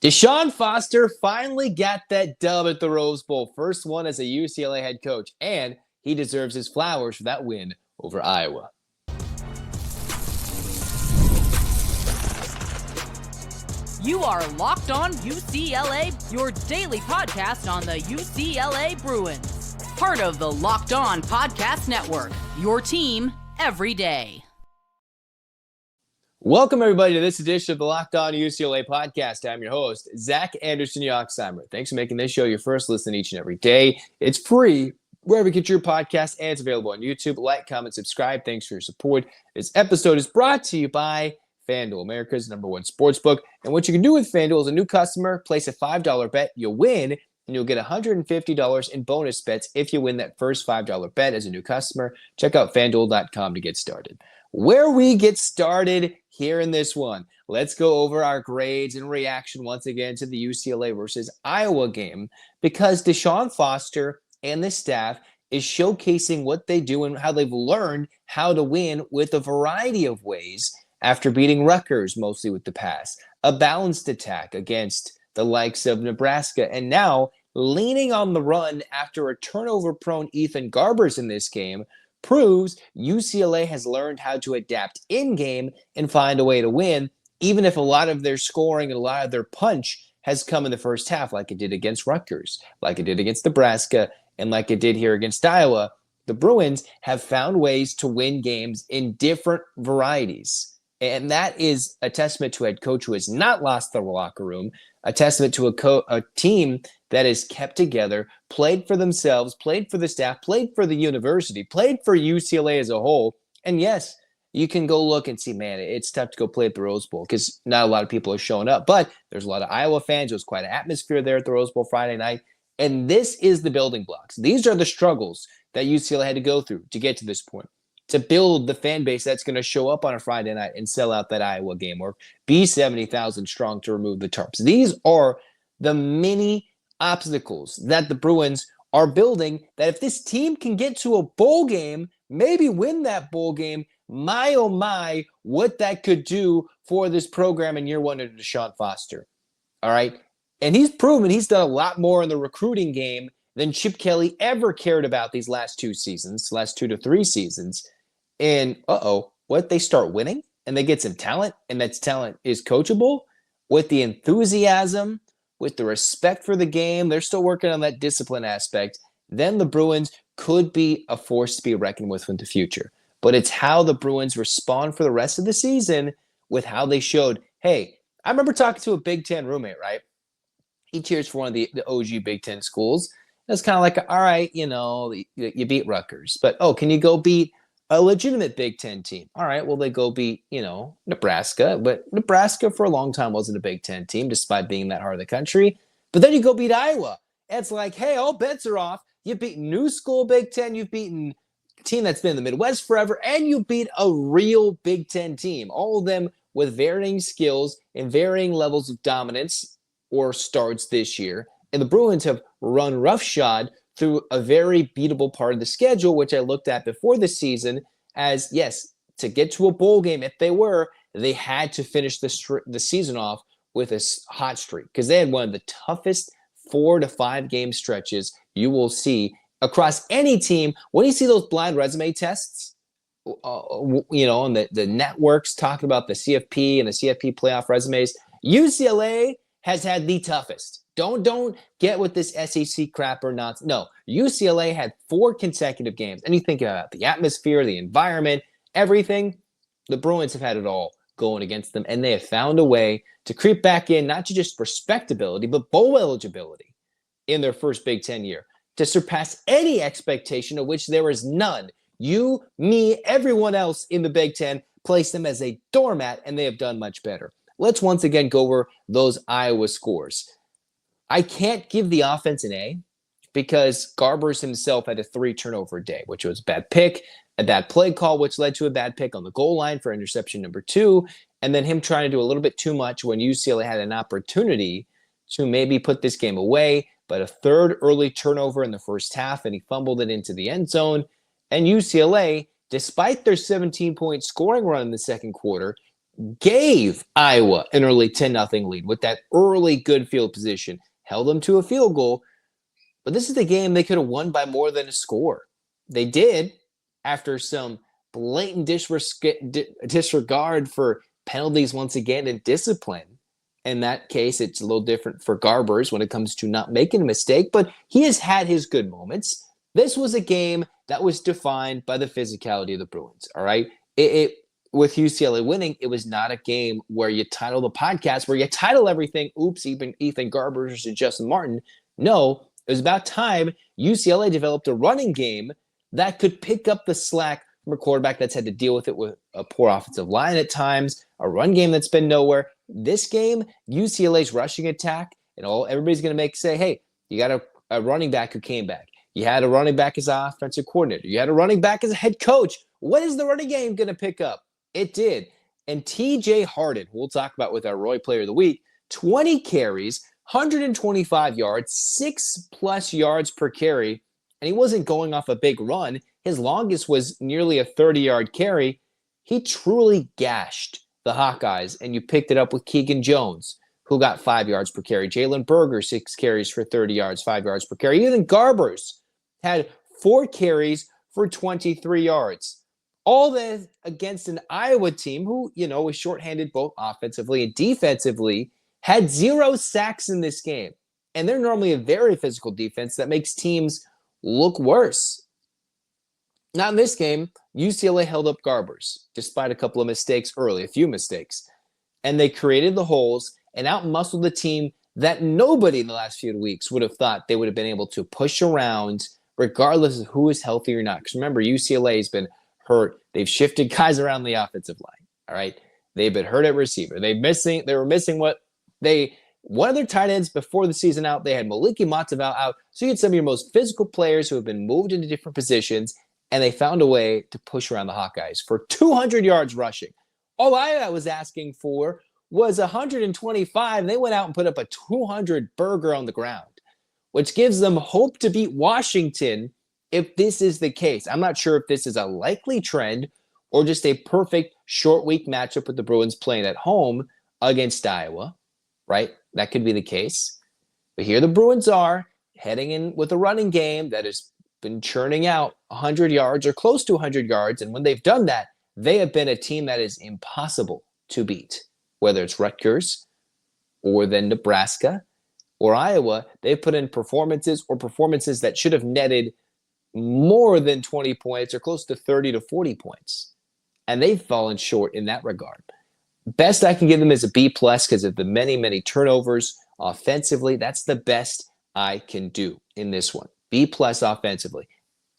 Desean Foster finally got that dub at the Rose Bowl. First one as a UCLA head coach, and he deserves his flowers for that win over Iowa. You are Locked On UCLA, your daily podcast on the UCLA Bruins. Part of the Locked On Podcast Network, your team every day. Welcome, everybody, to this edition of the Locked On UCLA podcast. I'm your host, Zach Anderson-Yoxsimer. Thanks for making this show your first listen each and every day. It's free wherever you get your podcast, and it's available on YouTube. Like, comment, subscribe. Thanks for your support. This episode is brought to you by FanDuel, America's #1 sportsbook. And what you can do with FanDuel is a new customer, place a $5 bet, you'll win, and you'll get $150 in bonus bets if you win that first $5 bet as a new customer. Check out FanDuel.com to get started. Where we get started here in this one, let's go over our grades and reaction once again to the UCLA versus Iowa game, because Desean Foster and the staff is showcasing what they do and how they've learned how to win with a variety of ways after beating Rutgers mostly with the pass, a balanced attack against the likes of Nebraska, and now leaning on the run after a turnover-prone Ethan Garbers in this game proves UCLA has learned how to adapt in-game and find a way to win, even if a lot of their scoring and a lot of their punch has come in the first half, like it did against Rutgers, like it did against Nebraska, and like it did here against Iowa. The Bruins have found ways to win games in different varieties. And that is a testament to a head coach who has not lost the locker room, a testament to a team that is kept together, played for themselves, played for the staff, played for the university, played for UCLA as a whole. And yes, you can go look and see, man, it's tough to go play at the Rose Bowl because not a lot of people are showing up. But there's a lot of Iowa fans. There was quite an atmosphere there at the Rose Bowl Friday night. And this is the building blocks. These are the struggles that UCLA had to go through to get to this point, to build the fan base that's going to show up on a Friday night and sell out that Iowa game, or be 70,000 strong to remove the tarps. These are the many obstacles that the Bruins are building, that if this team can get to a bowl game, maybe win that bowl game, my oh my, what that could do for this program in year one under Desean Foster. All right? And he's proven he's done a lot more in the recruiting game than Chip Kelly ever cared about these last 2 to 3 seasons. And what, they start winning and they get some talent, and that talent is coachable with the enthusiasm, with the respect for the game. They're still working on that discipline aspect. Then the Bruins could be a force to be reckoned with in the future. But it's how the Bruins respond for the rest of the season with how they showed, hey, I remember talking to a Big Ten roommate, right? He cheers for one of the OG Big Ten schools. It's kind of like, all right, you beat Rutgers, but can you go beat a legitimate Big Ten team? All right, well, they go beat, Nebraska, but Nebraska for a long time wasn't a Big Ten team despite being that heart of the country. But then you go beat Iowa. It's like, hey, all bets are off. You've beaten new school Big Ten. You've beaten a team that's been in the Midwest forever, and you beat a real Big Ten team, all of them with varying skills and varying levels of dominance or starts this year. And the Bruins have run roughshod through a very beatable part of the schedule, which I looked at before the season as, yes, to get to a bowl game, if they had to finish the season off with a hot streak, because they had one of the toughest 4 to 5 game stretches you will see across any team. When you see those blind resume tests, and the networks talking about the CFP and the CFP playoff resumes, UCLA has had the toughest. Don't get with this SEC crap or not. No, UCLA had 4 consecutive games. And you think about the atmosphere, the environment, everything. The Bruins have had it all going against them, and they have found a way to creep back in, not to just respectability, but bowl eligibility in their first Big Ten year, to surpass any expectation of which there is none. You, me, everyone else in the Big Ten placed them as a doormat, and they have done much better. Let's once again go over those Iowa scores. I can't give the offense an A because Garbers himself had a 3 turnover day, which was a bad pick, a bad play call, which led to a bad pick on the goal line for interception number 2, and then him trying to do a little bit too much when UCLA had an opportunity to maybe put this game away, but a 3rd early turnover in the first half, and he fumbled it into the end zone. And UCLA, despite their 17-point scoring run in the second quarter, gave Iowa an early 10-0 lead with that early good field position, held them to a field goal. But this is the game they could have won by more than a score. They did after some blatant disregard for penalties once again and discipline. In that case, it's a little different for Garbers when it comes to not making a mistake, but he has had his good moments. This was a game that was defined by the physicality of the Bruins, all right? With UCLA winning, it was not a game where you title the podcast, where you title everything, oops, even Ethan Garbers and Justin Martin. No, it was about time UCLA developed a running game that could pick up the slack from a quarterback that's had to deal with it with a poor offensive line at times, a run game that's been nowhere. This game, UCLA's rushing attack, and everybody's going to say, hey, you got a running back who came back. You had a running back as an offensive coordinator. You had a running back as a head coach. What is the running game going to pick up? It did. And TJ Harden, who we'll talk about with our Roy Player of the Week, 20 carries, 125 yards, 6+ yards per carry, and he wasn't going off a big run. His longest was nearly a 30-yard carry. He truly gashed the Hawkeyes, and you picked it up with Keegan Jones, who got 5 yards per carry. Jalen Berger, 6 carries for 30 yards, 5 yards per carry. Even Garbers had 4 carries for 23 yards. All that against an Iowa team who, was shorthanded both offensively and defensively, had 0 sacks in this game. And they're normally a very physical defense that makes teams look worse. Now in this game, UCLA held up Garbers, despite a couple of mistakes early, a few mistakes. And they created the holes and outmuscled the team that nobody in the last few weeks would have thought they would have been able to push around, regardless of who is healthy or not. Because remember, UCLA has been hurt. They've shifted guys around the offensive line. All right. They've been hurt at receiver. They were missing one of their tight ends before the season out. They had Maliki Matavao out. So you had some of your most physical players who have been moved into different positions, and they found a way to push around the Hawkeyes for 200 yards rushing. All I was asking for was 125, and they went out and put up a 200 burger on the ground, which gives them hope to beat Washington if this is the case. I'm not sure if this is a likely trend or just a perfect short week matchup with the Bruins playing at home against Iowa, right? That could be the case. But here the Bruins are heading in with a running game that has been churning out 100 yards or close to 100 yards. And when they've done that, they have been a team that is impossible to beat. Whether it's Rutgers or then Nebraska or Iowa, they've put in performances that should have netted more than 20 points or close to 30 to 40 points. And they've fallen short in that regard. Best I can give them is a B+ because of the many, many turnovers offensively. That's the best I can do in this one. B+ offensively.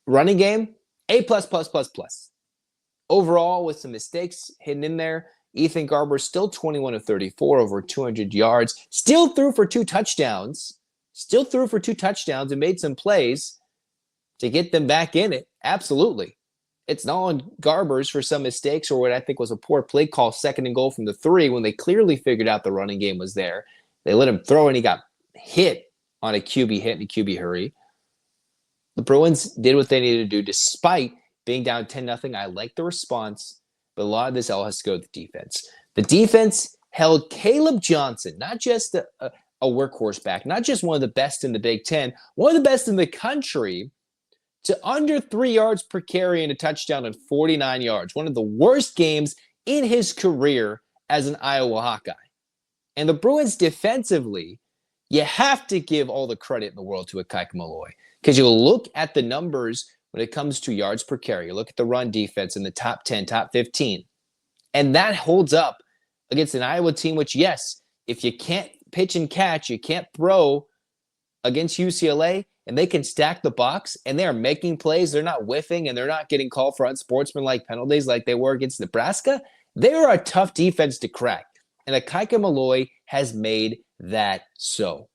Running game, A++++. Overall, with some mistakes hidden in there, Ethan Garber still 21 of 34, over 200 yards. Still threw for 2 touchdowns. And made some plays to get them back in it. Absolutely. It's not on Garbers for some mistakes or what I think was a poor play call, 2nd and goal from the 3, when they clearly figured out the running game was there. They let him throw, and he got hit on a QB hit and a QB hurry. The Bruins did what they needed to do despite being down 10-0. I like the response, but a lot of this all has to go with the defense. The defense held Caleb Johnson, not just a workhorse back, not just one of the best in the Big Ten, one of the best in the country, to under 3 yards per carry and a touchdown and 49 yards. One of the worst games in his career as an Iowa Hawkeye. And the Bruins defensively, you have to give all the credit in the world to Akaika Malloy. Because you look at the numbers when it comes to yards per carry. You look at the run defense in the top 10, top 15. And that holds up against an Iowa team, which, yes, if you can't pitch and catch, you can't throw against UCLA, and they can stack the box, and they are making plays. They're not whiffing, and they're not getting called for unsportsmanlike penalties like they were against Nebraska. They are a tough defense to crack, and Akaika Malloy has made that so.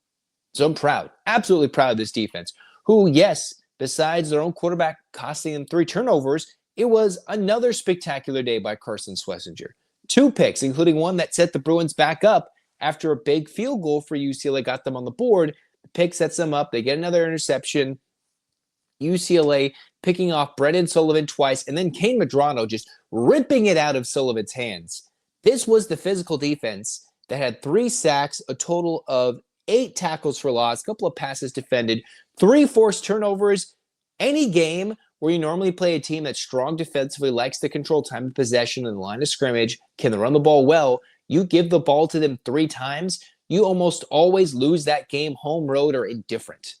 So I'm proud, absolutely proud of this defense, who, yes, besides their own quarterback costing them 3 turnovers, it was another spectacular day by Carson Schlesinger. 2 picks, including one that set the Bruins back up after a big field goal for UCLA got them on the board. The pick sets them up. They get another interception. UCLA picking off Brendan Sullivan twice, and then Kane Madrano just ripping it out of Sullivan's hands. This was the physical defense that had 3 sacks, a total of 8 tackles for loss, a couple of passes defended, 3 forced turnovers. Any game where you normally play a team that's strong defensively, likes to control time of possession in the line of scrimmage, can run the ball well, you give the ball to them 3 times, you almost always lose that game, home, road, or indifferent.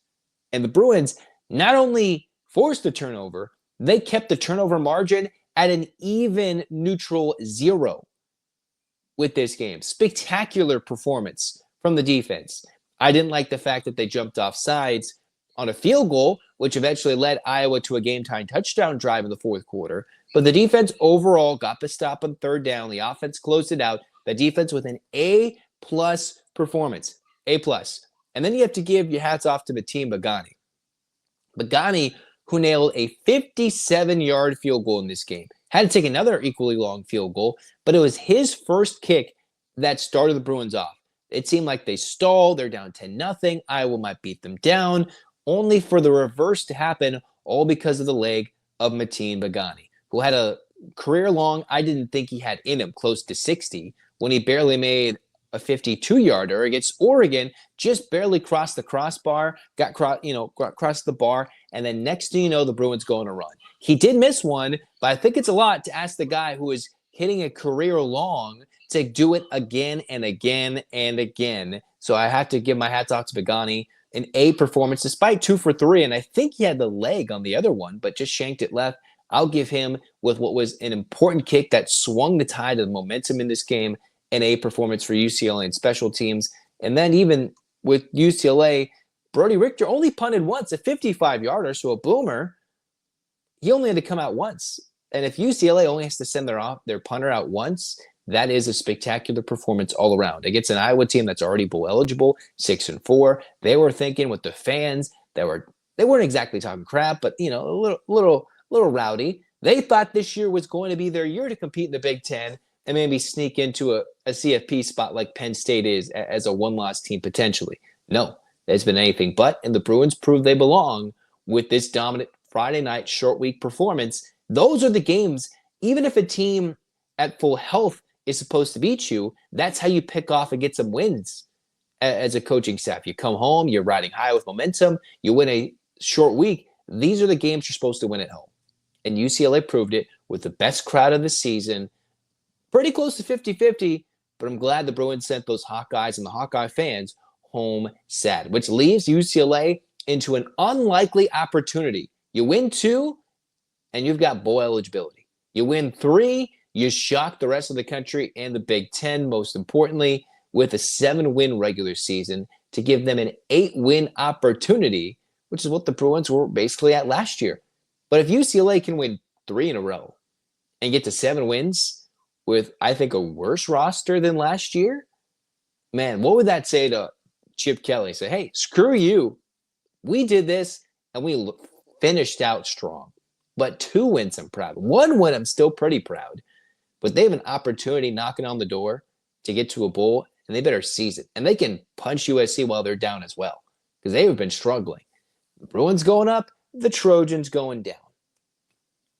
And the Bruins not only forced the turnover, they kept the turnover margin at an even neutral 0 with this game. Spectacular performance from the defense. I didn't like the fact that they jumped off sides on a field goal, which eventually led Iowa to a game-tying touchdown drive in the fourth quarter. But the defense overall got the stop on third down. The offense closed it out. The defense with an A-plus performance. A-plus. And then you have to give your hats off to Mateen Begani. Begani, who nailed a 57-yard field goal in this game. Had to take another equally long field goal, but it was his first kick that started the Bruins off. It seemed like they stalled. They're down 10-0. Iowa might beat them down, only for the reverse to happen, all because of the leg of Mateen Begani, who had a career-long, I didn't think he had in him, close to 60, when he barely made a 52-yarder against Oregon, just barely crossed the crossbar, crossed the bar, and then next thing you know, the Bruins go on a run. He did miss one, but I think it's a lot to ask the guy who is hitting a career-long to do it again and again and again. So I have to give my hats off to Begani. An A performance, despite 2 for 3, and I think he had the leg on the other one, but just shanked it left. I'll give him, with what was an important kick that swung the tide of the momentum in this game, an A performance for UCLA and special teams. And then even with UCLA, Brody Richter only punted once, a 55-yarder, so a boomer. He only had to come out once. And if UCLA only has to send their punter out once, that is a spectacular performance all around. Against an Iowa team that's already bowl eligible, 6-4. They were thinking with the fans they weren't exactly talking crap, but a little rowdy. They thought this year was going to be their year to compete in the Big Ten and maybe sneak into a CFP spot like Penn State is as a one-loss team potentially. No, there's been anything but, and the Bruins proved they belong with this dominant Friday night short week performance. Those are the games, even if a team at full health is supposed to beat you, that's how you pick off and get some wins as a coaching staff. You come home, you're riding high with momentum, you win a short week. These are the games you're supposed to win at home. And UCLA proved it with the best crowd of the season. Pretty close to 50-50, but I'm glad the Bruins sent those Hawkeyes and the Hawkeye fans home sad, which leaves UCLA into an unlikely opportunity. You win 2, and you've got bowl eligibility. You win 3, you shock the rest of the country and the Big Ten, most importantly, with a 7-win regular season to give them an 8-win opportunity, which is what the Bruins were basically at last year. But if UCLA can win 3 in a row and get to 7 wins with, I think, a worse roster than last year, man, what would that say to Chip Kelly? Say, hey, screw you. We did this, and we finished out strong. But 2 wins, I'm proud. 1 win, I'm still pretty proud. But they have an opportunity knocking on the door to get to a bowl, and they better seize it. And they can punch USC while they're down as well, because they have been struggling. The Bruins going up, the Trojans going down.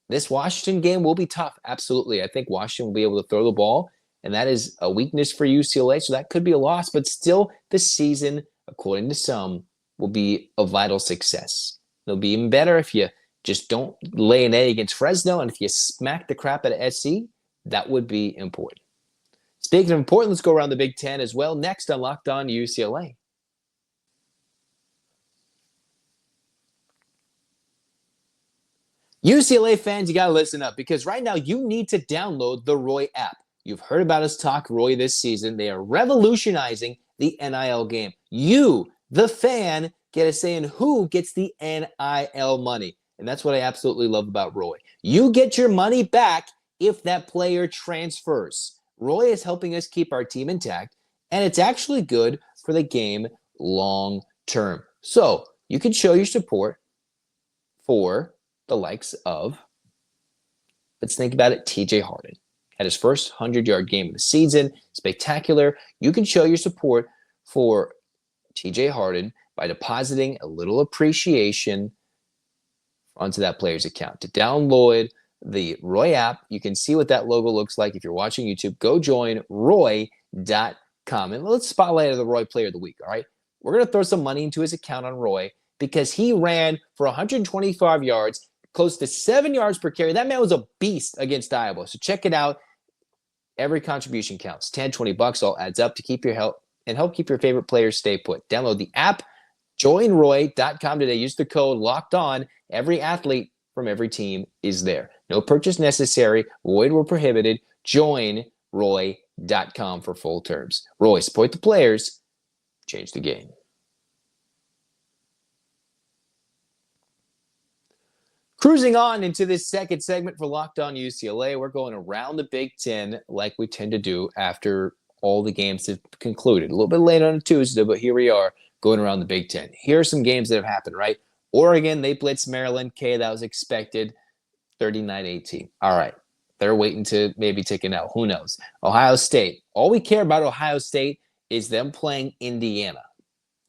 This Washington game will be tough, absolutely. I think Washington will be able to throw the ball, and that is a weakness for UCLA, so that could be a loss. But still, this season, according to some, will be a vital success. It'll be even better if you just don't lay an egg against Fresno, and if you smack the crap out of SC, that would be important. Speaking of important, let's go around the Big Ten as well. Next on Locked On UCLA. UCLA fans, you got to listen up, because right now you need to download the Roy app. You've heard about us talk Roy this season. They are revolutionizing the NIL game. You, the fan, get a say in who gets the NIL money. And that's what I absolutely love about Roy. You get your money back if that player transfers. Roy is helping us keep our team intact, and it's actually good for the game long term. So you can show your support for the likes of, let's think about it, TJ Harden. Had his first 100-yard game of the season. Spectacular. You can show your support for TJ Harden by depositing a little appreciation onto that player's account. To download the Roy app. You can see what that logo looks like. If you're watching YouTube, go join Roy.com. And let's spotlight the Roy Player of the Week, all right? We're going to throw some money into his account on Roy because he ran for 125 yards, close to 7 yards per carry. That man was a beast against Iowa. So check it out. Every contribution counts. $10-$20 all adds up to keep your help and help keep your favorite players stay put. Download the app, joinroy.com today. Use the code LOCKEDON. Every athlete from every team is there. No purchase necessary. Void where prohibited. Join Roy.com for full terms. Roy, support the players. Change the game. Cruising on into this second segment for Locked On UCLA, we're going around the Big Ten like we tend to do after all the games have concluded. A little bit late on a Tuesday, but here we are going around the Big Ten. Here are some games that have happened, right? Oregon, they blitzed Maryland. That was expected. 39-18. All right. They're waiting to maybe take it out. Who knows? Ohio State. All we care about Ohio State is them playing Indiana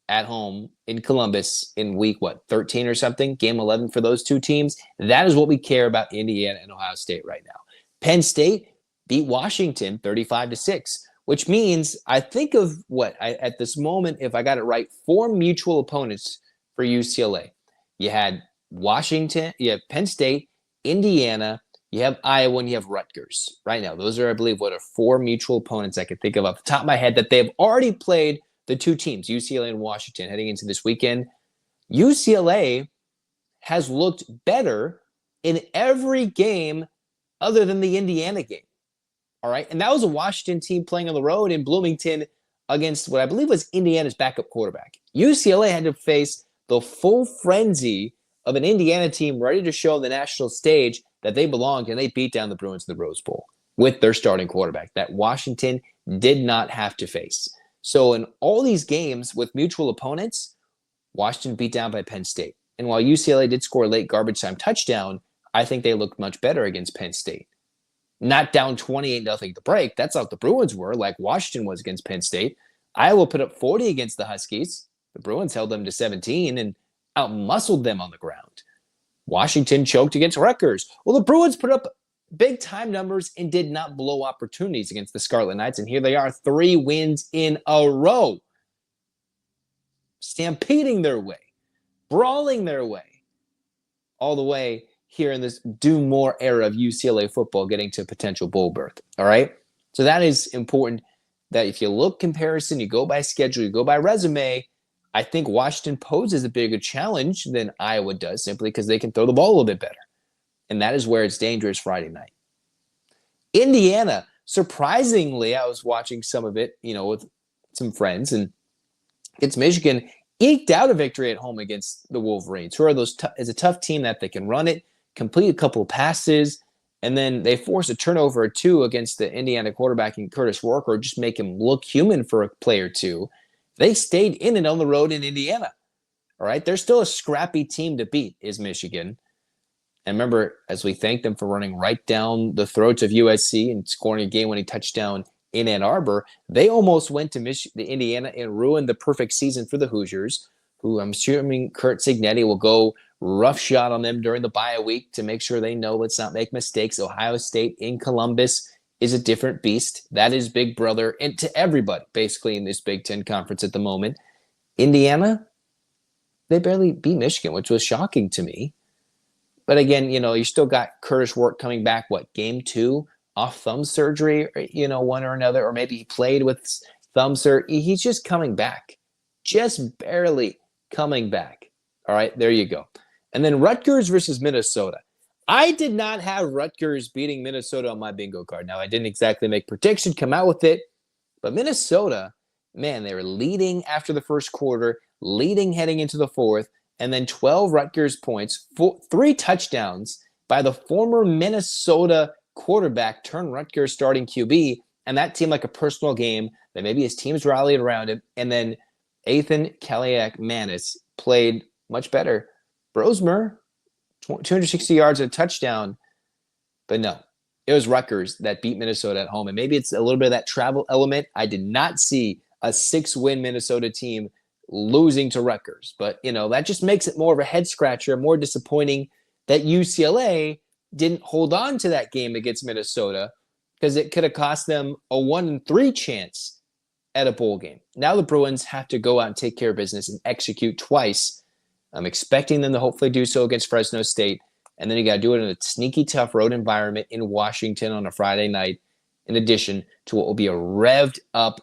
at home in Columbus in week, 13 or something? Game 11 for those two teams. That is what we care about Indiana and Ohio State right now. Penn State beat Washington 35-6, which means I think of at this moment, if I got it right, 4 mutual opponents for UCLA. You had Washington, you have Penn State, Indiana, you have Iowa, and you have Rutgers. Right now, those are, I believe, 4 mutual opponents I can think of off the top of my head that they've already played the two teams, UCLA and Washington, heading into this weekend. UCLA has looked better in every game other than the Indiana game. All right. And that was a Washington team playing on the road in Bloomington against what I believe was Indiana's backup quarterback. UCLA had to face the full frenzy of an Indiana team ready to show on the national stage that they belonged, and they beat down the Bruins in the Rose Bowl with their starting quarterback that Washington did not have to face. So in all these games with mutual opponents, Washington beat down by Penn State. And while UCLA did score a late garbage time touchdown, I think they looked much better against Penn State. Not down 28-0 to break. That's how the Bruins were, like Washington was against Penn State. Iowa put up 40 against the Huskies. The Bruins held them to 17 and outmuscled them on the ground. Washington choked against Rutgers. Well, the Bruins put up big-time numbers and did not blow opportunities against the Scarlet Knights. And here they are, 3 wins in a row. Stampeding their way. Brawling their way. All the way here in this do more era of UCLA football getting to a potential bowl berth. All right? So that is important that if you look comparison, you go by schedule, you go by resume, I think Washington poses a bigger challenge than Iowa does simply because they can throw the ball a little bit better. And that is where it's dangerous Friday night. Indiana, surprisingly, I was watching some of it, with some friends, and against Michigan, eked out a victory at home against the Wolverines, who are is a tough team that they can run it, complete a couple of passes, and then they force a turnover or two against the Indiana quarterback in Curtis Rourke, or just make him look human for a play or two. They stayed in and on the road in Indiana. All right, they're still a scrappy team to beat, is Michigan. And remember, as we thank them for running right down the throats of USC and scoring a game-winning touchdown in Ann Arbor, they almost went to the Indiana and ruined the perfect season for the Hoosiers, who I'm assuming Kurt Cignetti will go roughshod on them during the bye week to make sure they know let's not make mistakes. Ohio State in Columbus is a different beast. That is Big Brother, and to everybody basically in this Big Ten conference at the moment. Indiana, they barely beat Michigan, which was shocking to me. But again, you still got Curtis Rourke coming back, game 2 off thumb surgery, one or another, or maybe he played with thumb surgery. He's just coming back, just barely coming back. All right, there you go. And then Rutgers versus Minnesota. I did not have Rutgers beating Minnesota on my bingo card. Now, I didn't exactly make prediction, come out with it, but Minnesota, man, they were leading after the first quarter, leading heading into the fourth, and then 12 Rutgers points, 3 touchdowns by the former Minnesota quarterback turned Rutgers starting QB, and that seemed like a personal game that maybe his teams rallied around him, and then Ethan Kaliak-Manis played much better. Brosmer, 260 yards and a touchdown, but no, it was Rutgers that beat Minnesota at home, and maybe it's a little bit of that travel element. I did not see a 6-win Minnesota team losing to Rutgers. But, that just makes it more of a head scratcher, more disappointing that UCLA didn't hold on to that game against Minnesota because it could have cost them a 1-3 chance at a bowl game. Now the Bruins have to go out and take care of business and execute twice. I'm expecting them to hopefully do so against Fresno State. And then you got to do it in a sneaky tough road environment in Washington on a Friday night, in addition to what will be a revved up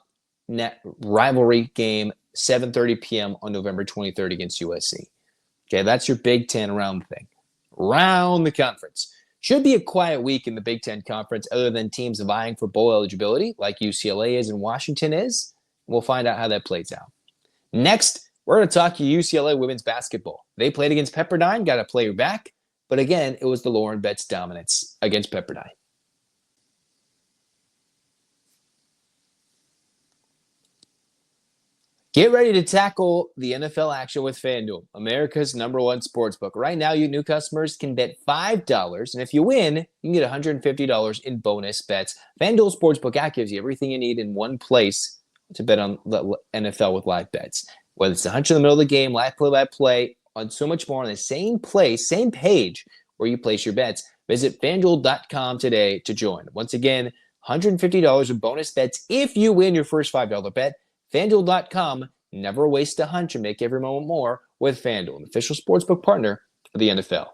rivalry game, 7:30 p.m. on November 23rd against USC. Okay, that's your Big Ten round thing. Round the conference. Should be a quiet week in the Big Ten Conference other than teams vying for bowl eligibility like UCLA is and Washington is. We'll find out how that plays out. Next, we're going to talk UCLA women's basketball. They played against Pepperdine, got a player back, but again, it was the Lauren Betts dominance against Pepperdine. Get ready to tackle the NFL action with FanDuel, America's #1 sportsbook. Right now, you new customers can bet $5, and if you win, you can get $150 in bonus bets. FanDuel Sportsbook app gives you everything you need in one place to bet on the NFL with live bets. Whether it's the hunch in the middle of the game, live play-by-play, on so much more on the same place, same page where you place your bets. Visit FanDuel.com today to join. Once again, $150 in bonus bets if you win your first $5 bet. FanDuel.com, never waste a hunch and make every moment more with FanDuel, an official sportsbook partner of the NFL.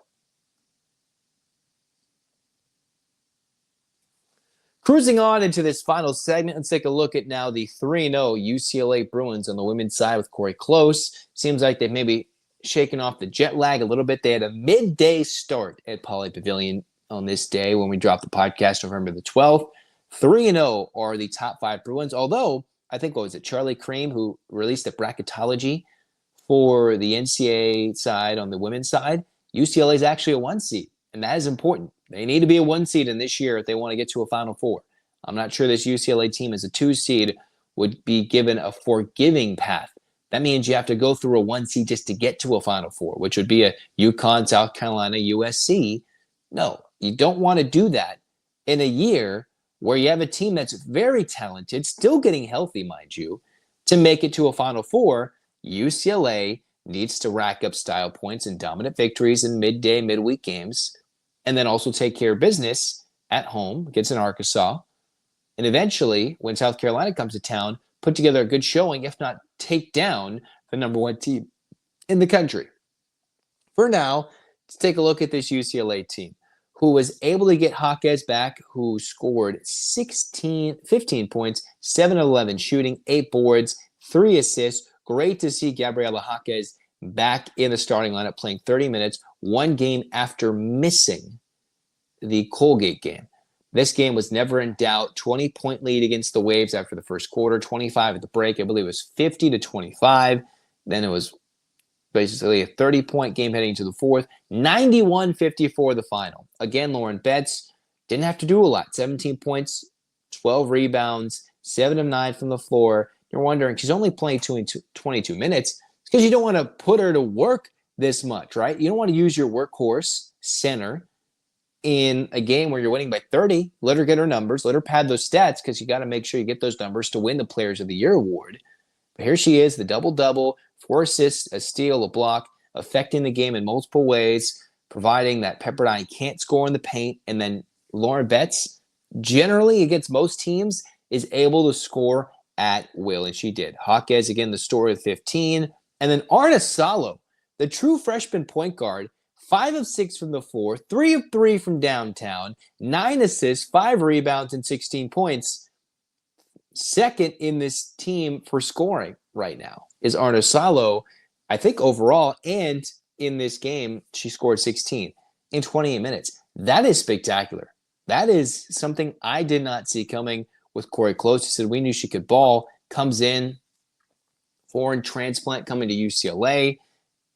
Cruising on into this final segment, let's take a look at now the 3-0 UCLA Bruins on the women's side with Corey Close. Seems like they've maybe shaken off the jet lag a little bit. They had a midday start at Pauley Pavilion on this day when we dropped the podcast November the 12th. 3-0 are the top 5 Bruins, although I think, what was it, Charlie Cream, who released a bracketology for the NCAA side on the women's side. UCLA is actually a 1 seed, and that is important. They need to be a 1 seed in this year if they want to get to a Final Four. I'm not sure this UCLA team as a 2 seed would be given a forgiving path. That means you have to go through a 1 seed just to get to a Final Four, which would be a UConn, South Carolina, USC. No, you don't want to do that in a year where you have a team that's very talented, still getting healthy, mind you, to make it to a Final Four. UCLA needs to rack up style points and dominant victories in midweek games, and then also take care of business at home against an Arkansas. And eventually, when South Carolina comes to town, put together a good showing, if not take down the #1 team in the country. For now, let's take a look at this UCLA team, who was able to get Jaquez back, who scored 15 points, 7-11 shooting, 8 boards, 3 assists. Great to see Gabriela Jaquez back in the starting lineup, playing 30 minutes, 1 game after missing the Colgate game. This game was never in doubt. 20-point lead against the Waves after the first quarter, 25 at the break. I believe it was 50-25. Then it was basically a 30-point game heading to the fourth. 91-54 the final. Again, Lauren Betts didn't have to do a lot. 17 points, 12 rebounds, 7 of 9 from the floor. You're wondering, she's only playing 22 minutes. It's because you don't want to put her to work this much, right? You don't want to use your workhorse center in a game where you're winning by 30. Let her get her numbers. Let her pad those stats, because you got to make sure you get those numbers to win the Players of the Year award. But here she is, the double-double, 4 assists, a steal, a block, affecting the game in multiple ways, providing that Pepperdine can't score in the paint. And then Lauren Betts, generally against most teams, is able to score at will, and she did. Jaquez, again, the story of 15. And then Arna Salo, the true freshman point guard, 5 of 6 from the floor, 3 of 3 from downtown, 9 assists, 5 rebounds, and 16 points. Second in this team for scoring right now is Arna Salo, I think overall, and in this game, she scored 16 in 28 minutes. That is spectacular. That is something I did not see coming with Corey Close. He said, we knew she could ball, comes in, foreign transplant coming to UCLA,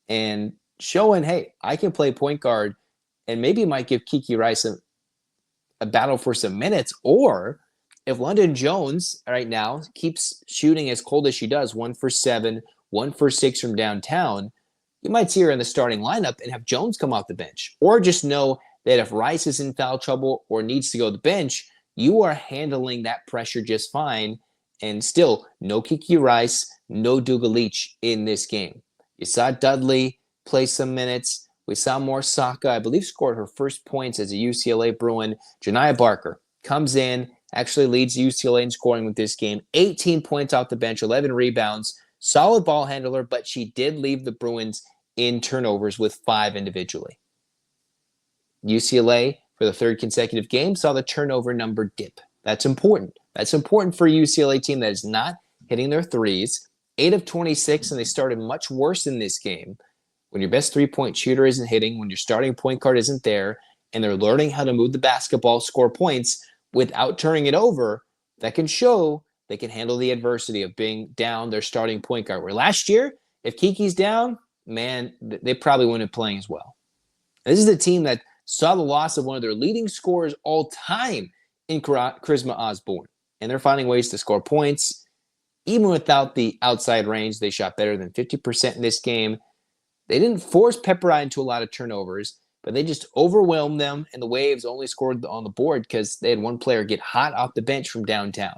and showing, hey, I can play point guard, and maybe might give Kiki Rice a battle for some minutes. Or if London Jones right now keeps shooting as cold as she does, 1 for 7, 1 for 6 from downtown, you might see her in the starting lineup and have Jones come off the bench. Or just know that if Rice is in foul trouble or needs to go to the bench, you are handling that pressure just fine. And still, no Kiki Rice, no Duga Leach in this game. You saw Dudley play some minutes. We saw more Saka, I believe, scored her first points as a UCLA Bruin. Janiah Barker comes in, actually leads UCLA in scoring with this game. 18 points off the bench, 11 rebounds. Solid ball handler, but she did leave the Bruins in turnovers with 5 individually. UCLA, for the third consecutive game, saw the turnover number dip. That's important. That's important for a UCLA team that is not hitting their threes. 8 of 26, and they started much worse in this game. When your best three-point shooter isn't hitting, when your starting point guard isn't there, and they're learning how to move the basketball, score points without turning it over, that can show they can handle the adversity of being down their starting point guard. Where last year, if Kiki's down, man, they probably wouldn't be playing as well. This is a team that saw the loss of one of their leading scorers all time in Charisma Osborne, and they're finding ways to score points. Even without the outside range, they shot better than 50% in this game. They didn't force Pepperdine into a lot of turnovers, but they just overwhelmed them, and the Waves only scored on the board because they had one player get hot off the bench from downtown.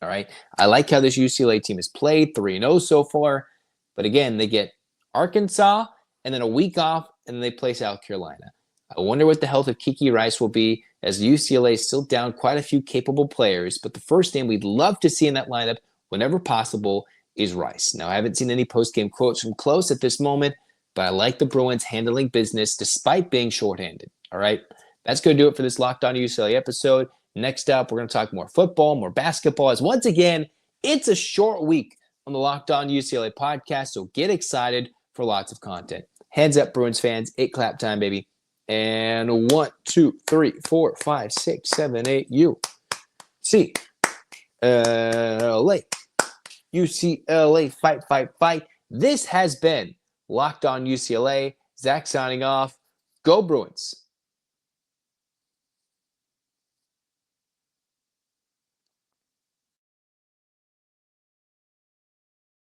All right, I like how this UCLA team has played, 3-0 so far, but again, they get Arkansas and then a week off, and then they play South Carolina. I wonder what the health of Kiki Rice will be, as UCLA is still down quite a few capable players, but the first name we'd love to see in that lineup whenever possible is Rice. Now, I haven't seen any post-game quotes from Close at this moment, but I like the Bruins handling business despite being shorthanded. All right, that's going to do it for this Locked On UCLA episode. Next up, we're going to talk more football, more basketball, as once again, it's a short week on the Locked On UCLA podcast, so get excited for lots of content. Hands up, Bruins fans. 8 clap time, baby. And 1, 2, 3, 4, 5, 6, 7, 8, UCLA. UCLA, fight, fight, fight. This has been Locked On UCLA. Zach signing off. Go Bruins.